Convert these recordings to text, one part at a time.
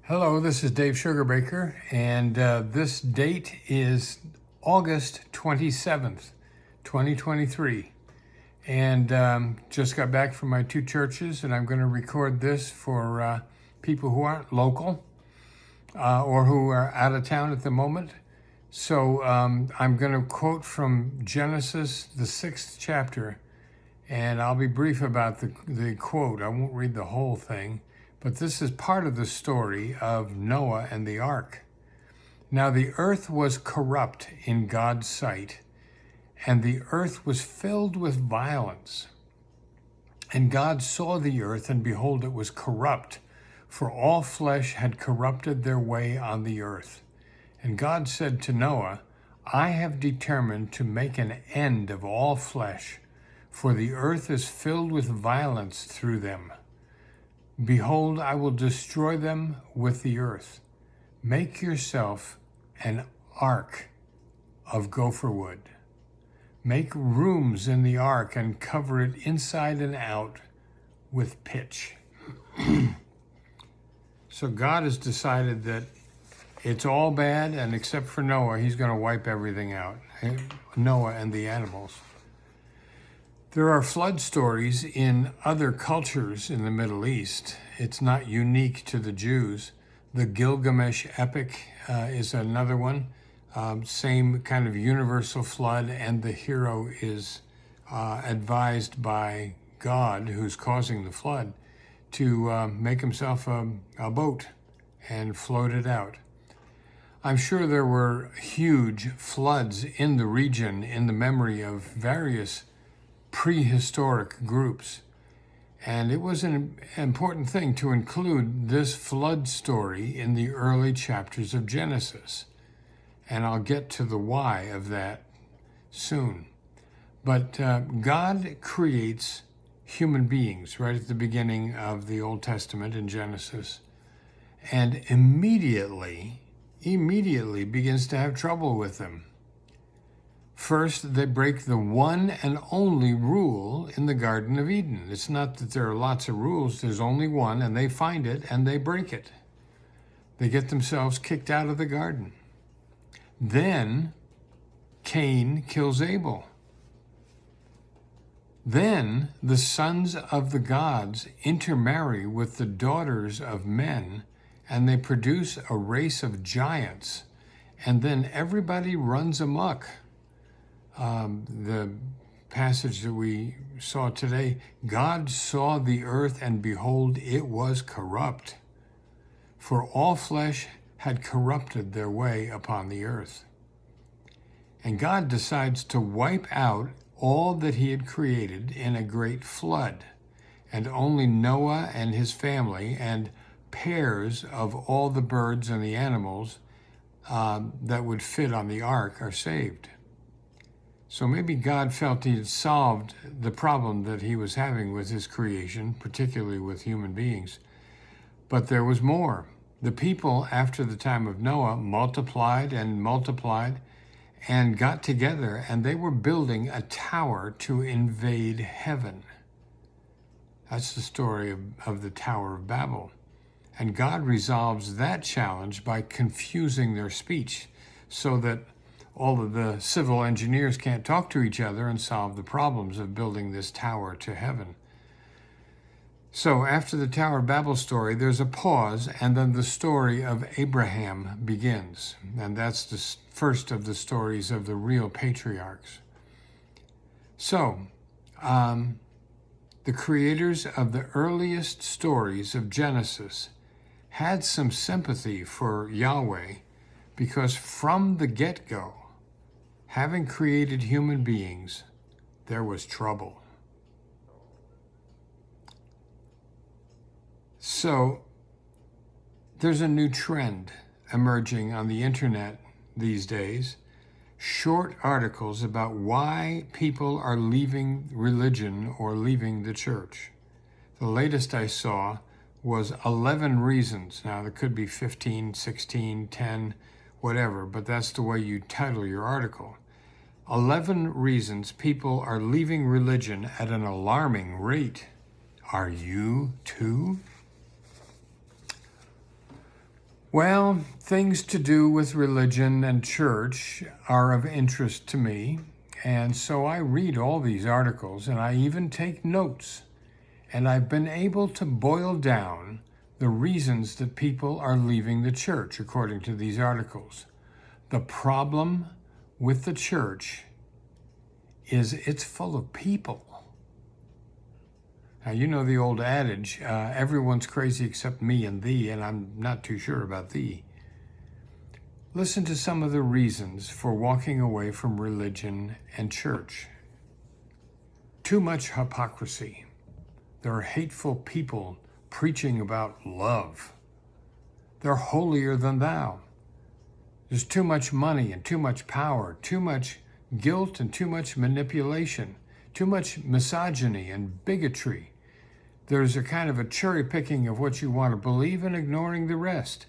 Hello, this is Dave Sugarbaker, and this date is August 27th, 2023. And just got back from my two churches, and I'm going to record this for people who aren't local or who are out of town at the moment. So I'm going to quote from Genesis, the 6th chapter, and I'll be brief about the quote. I won't read the whole thing. But this is part of the story of Noah and the ark. Now the earth was corrupt in God's sight, and the earth was filled with violence. And God saw the earth, and behold, it was corrupt, for all flesh had corrupted their way on the earth. And God said to Noah, I have determined to make an end of all flesh, for the earth is filled with violence through them. Behold, I will destroy them with the earth. Make yourself an ark of gopher wood. Make rooms in the ark and cover it inside and out with pitch. So God has decided that it's all bad, and except for Noah, he's going to wipe everything out. Noah and the animals. There are flood stories in other cultures in the Middle East. It's not unique to the Jews. The Gilgamesh epic is another one. Same kind of universal flood, and the hero is advised by God, who's causing the flood, to make himself a boat and float it out. I'm sure there were huge floods in the region in the memory of various prehistoric groups. And it was an important thing to include this flood story in the early chapters of Genesis. And I'll get to the why of that soon. But God creates human beings right at the beginning of the Old Testament in Genesis, and immediately begins to have trouble with them. First, they break the one and only rule in the Garden of Eden. It's not that there are lots of rules, there's only one, and they find it and they break it. They get themselves kicked out of the garden. Then Cain kills Abel. Then the sons of the gods intermarry with the daughters of men, and they produce a race of giants. And then everybody runs amok. The passage that we saw today, God saw the earth, and behold, it was corrupt, for all flesh had corrupted their way upon the earth. And God decides to wipe out all that he had created in a great flood, and only Noah and his family and pairs of all the birds and the animals that would fit on the ark are saved. So maybe God felt he had solved the problem that he was having with his creation, particularly with human beings. But there was more. The people, after the time of Noah, multiplied and got together, and they were building a tower to invade heaven. That's the story of the Tower of Babel. And God resolves that challenge by confusing their speech so that all of the civil engineers can't talk to each other and solve the problems of building this tower to heaven. So after the Tower of Babel story, there's a pause, and then the story of Abraham begins. And that's the first of the stories of the real patriarchs. So, the creators of the earliest stories of Genesis had some sympathy for Yahweh, because from the get-go, having created human beings, there was trouble. So there's a new trend emerging on the internet these days, short articles about why people are leaving religion or leaving the church. The latest I saw was 11 reasons. Now, there could be 15, 16, 10, whatever, but that's the way you title your article. 11 reasons people are leaving religion at an alarming rate. Are you too? Well, things to do with religion and church are of interest to me, and so I read all these articles and I even take notes, and I've been able to boil down the reasons that people are leaving the church according to these articles. The problem with the church is it's full of people. Now, you know the old adage, everyone's crazy except me and thee, and I'm not too sure about thee. Listen to some of the reasons for walking away from religion and church. Too much hypocrisy. There are hateful people preaching about love. They're holier than thou. There's too much money and too much power, too much guilt and too much manipulation, too much misogyny and bigotry. There's a kind of a cherry picking of what you want to believe and ignoring the rest.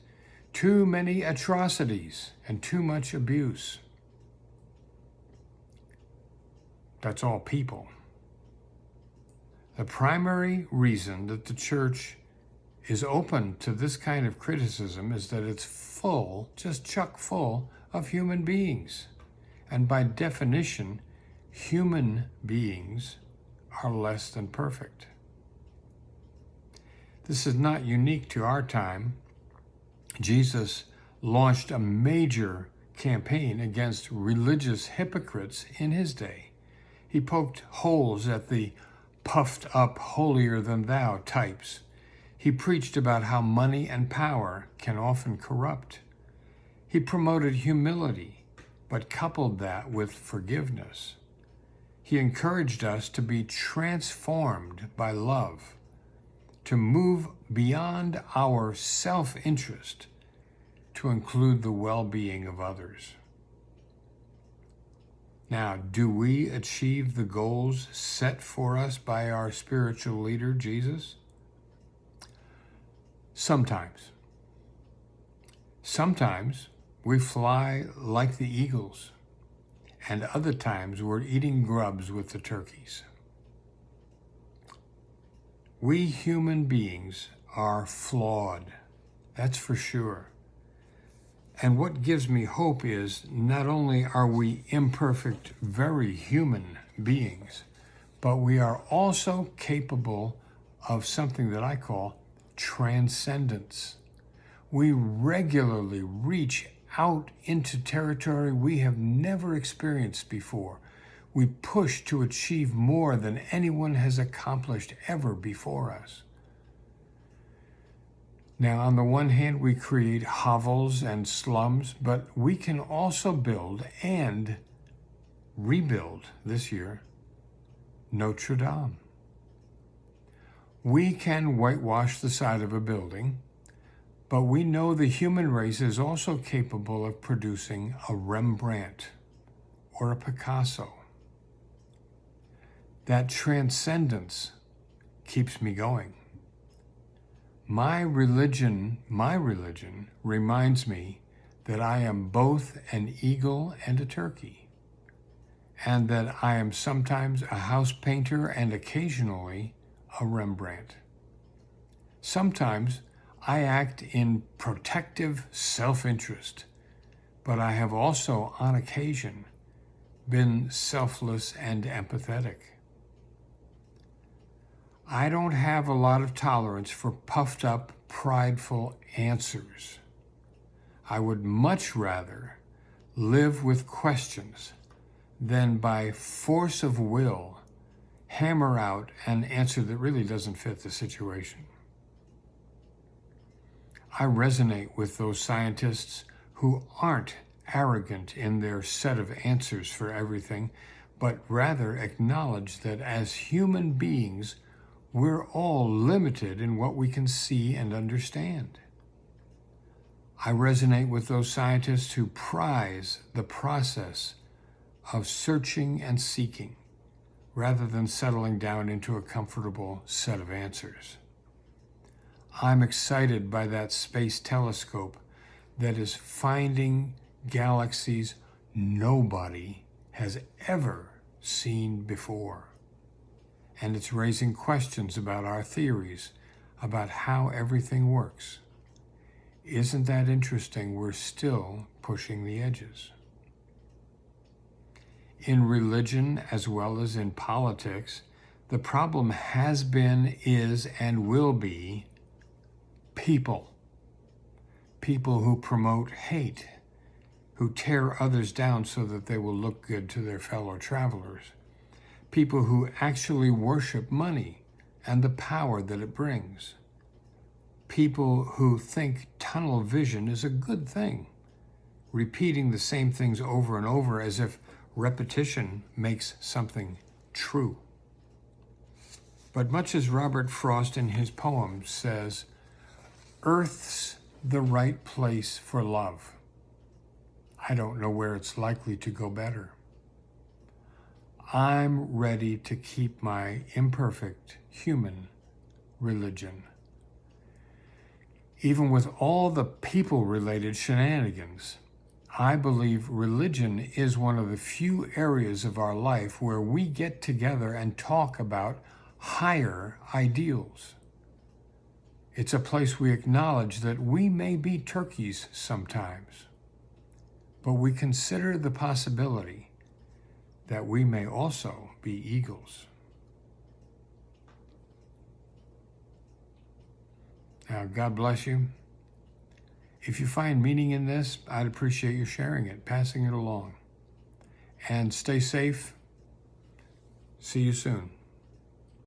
Too many atrocities and too much abuse. That's all people. The primary reason that the church is open to this kind of criticism is that it's full, just chock full, of human beings. And by definition, human beings are less than perfect. This is not unique to our time. Jesus launched a major campaign against religious hypocrites in his day. He poked holes at the puffed up, holier than thou types. He preached about how money and power can often corrupt. He promoted humility, but coupled that with forgiveness. He encouraged us to be transformed by love, to move beyond our self-interest to include the well-being of others. Now, do we achieve the goals set for us by our spiritual leader, Jesus? Sometimes. Sometimes we fly like the eagles, and other times we're eating grubs with the turkeys. We human beings are flawed, that's for sure. And what gives me hope is not only are we imperfect, very human beings, but we are also capable of something that I call transcendence. We regularly reach out into territory we have never experienced before. We push to achieve more than anyone has accomplished ever before us. Now, on the one hand, we create hovels and slums, but we can also build and rebuild this year Notre Dame. We can whitewash the side of a building, but we know the human race is also capable of producing a Rembrandt or a Picasso. That transcendence keeps me going. My religion reminds me that I am both an eagle and a turkey, and that I am sometimes a house painter and occasionally a Rembrandt. Sometimes I act in protective self-interest, but I have also, on occasion, been selfless and empathetic. I don't have a lot of tolerance for puffed up, prideful answers. I would much rather live with questions than by force of will hammer out an answer that really doesn't fit the situation. I resonate with those scientists who aren't arrogant in their set of answers for everything, but rather acknowledge that as human beings, we're all limited in what we can see and understand. I resonate with those scientists who prize the process of searching and seeking, rather than settling down into a comfortable set of answers. I'm excited by that space telescope that is finding galaxies nobody has ever seen before. And it's raising questions about our theories, about how everything works. Isn't that interesting? We're still pushing the edges. In religion as well as in politics, the problem has been, is, and will be people. People who promote hate, who tear others down so that they will look good to their fellow travelers. People who actually worship money and the power that it brings. People who think tunnel vision is a good thing, repeating the same things over and over as if repetition makes something true. But much as Robert Frost in his poem says, Earth's the right place for love. I don't know where it's likely to go better. I'm ready to keep my imperfect human religion. Even with all the people-related shenanigans, I believe religion is one of the few areas of our life where we get together and talk about higher ideals. It's a place we acknowledge that we may be turkeys sometimes, but we consider the possibility that we may also be eagles. Now, God bless you. If you find meaning in this, I'd appreciate you sharing it, passing it along. And stay safe. See you soon.